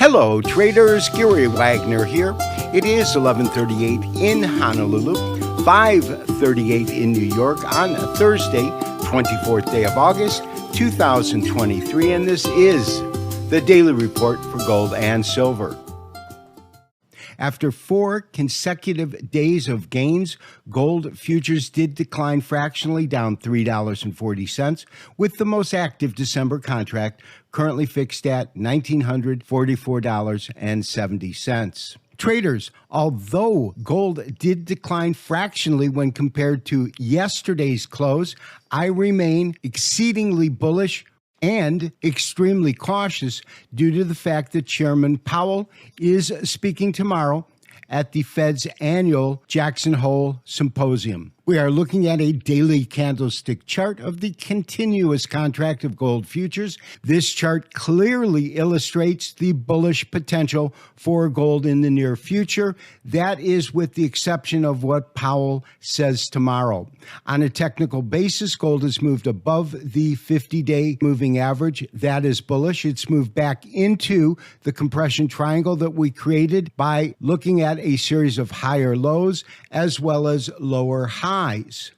Hello, traders. Gary Wagner here. It is 11:38 in Honolulu, 5:38 in New York on Thursday, 24th day of August, 2023, and this is the Daily Report for Gold and Silver. After 4 consecutive days of gains, gold futures did decline fractionally, down $3.40, with the most active December contract currently fixed at $1,944.70. Traders, although gold did decline fractionally when compared to yesterday's close, I remain exceedingly bullish and extremely cautious due to the fact that Chairman Powell is speaking tomorrow at the Fed's annual Jackson Hole Symposium. We are looking at a daily candlestick chart of the continuous contract of gold futures. This chart clearly illustrates the bullish potential for gold in the near future. That is with the exception of what Powell says tomorrow. On a technical basis, gold has moved above the 50-day moving average. That is bullish. It's moved back into the compression triangle that we created by looking at a series of higher lows as well as lower highs.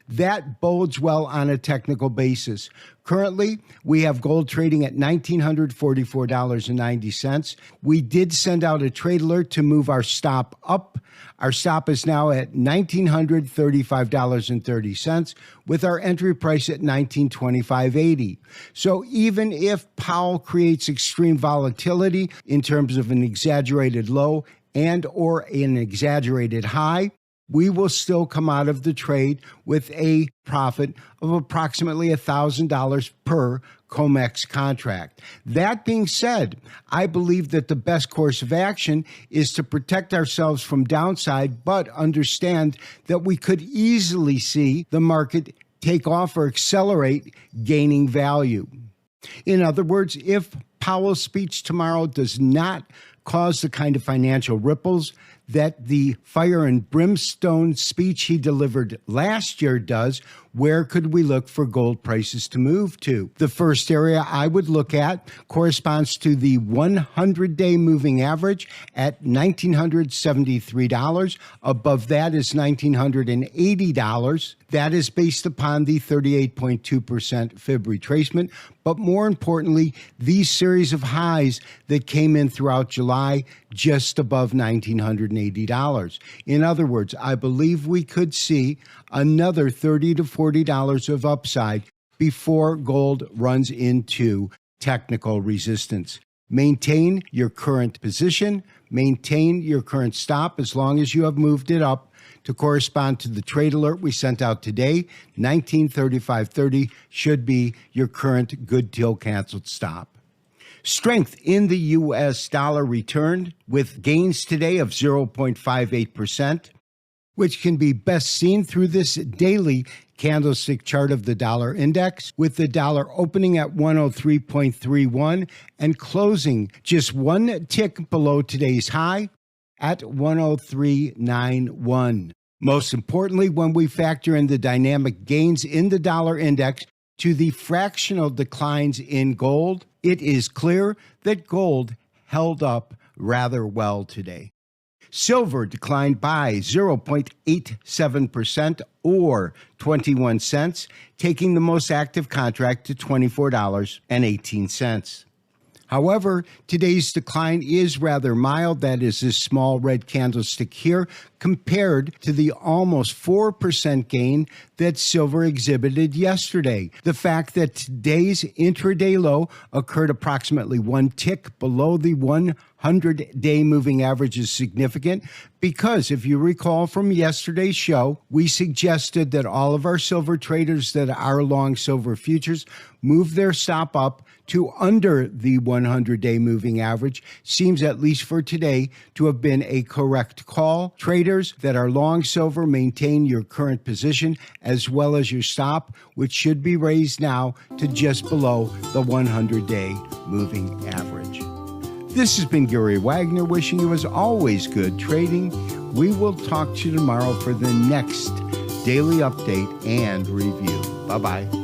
That bodes well on a technical basis. Currently, we have gold trading at $1,944.90. We did send out a trade alert to move our stop up. Our stop is now at $1,935.30 with our entry price at $1,925.80. So even if Powell creates extreme volatility in terms of an exaggerated low and or an exaggerated high, we will still come out of the trade with a profit of approximately $1,000 per COMEX contract. That being said, I believe that the best course of action is to protect ourselves from downside, but understand that we could easily see the market take off or accelerate gaining value. In other words, if Powell's speech tomorrow does not cause the kind of financial ripples that the fire and brimstone speech he delivered last year does, where could we look for gold prices to move to? The first area I would look at corresponds to the 100-day moving average at $1,973. Above that is $1,980. That is based upon the 38.2% fib retracement. But more importantly, these series of highs that came in throughout July just above $1,980. In other words, I believe we could see another $30 to $40 of upside before gold runs into technical resistance. Maintain your current position, maintain your current stop as long as you have moved it up to correspond to the trade alert we sent out today. 1935.30 should be your current good till canceled stop. Strength in the U.S. dollar returned with gains today of 0.58%, which can be best seen through this daily candlestick chart of the dollar index, with the dollar opening at 103.31 and closing just one tick below today's high at 103.91. Most importantly, when we factor in the dynamic gains in the dollar index to the fractional declines in gold, it is clear that gold held up rather well today. Silver declined by 0.87% or 21 cents, taking the most active contract to $24.18. However, today's decline is rather mild. That is this small red candlestick here compared to the almost 4% gain that silver exhibited yesterday. The fact that today's intraday low occurred approximately one tick below the 100-day moving average is significant because if you recall from yesterday's show, we suggested that all of our silver traders that are long silver futures move their stop up to under the 100-day moving average. Seems, at least for today, to have been a correct call. Traders that are long silver, maintain your current position as well as your stop, which should be raised now to just below the 100-day moving average. This has been Gary Wagner wishing you, as always, good trading. We will talk to you tomorrow for the next daily update and review. Bye-bye.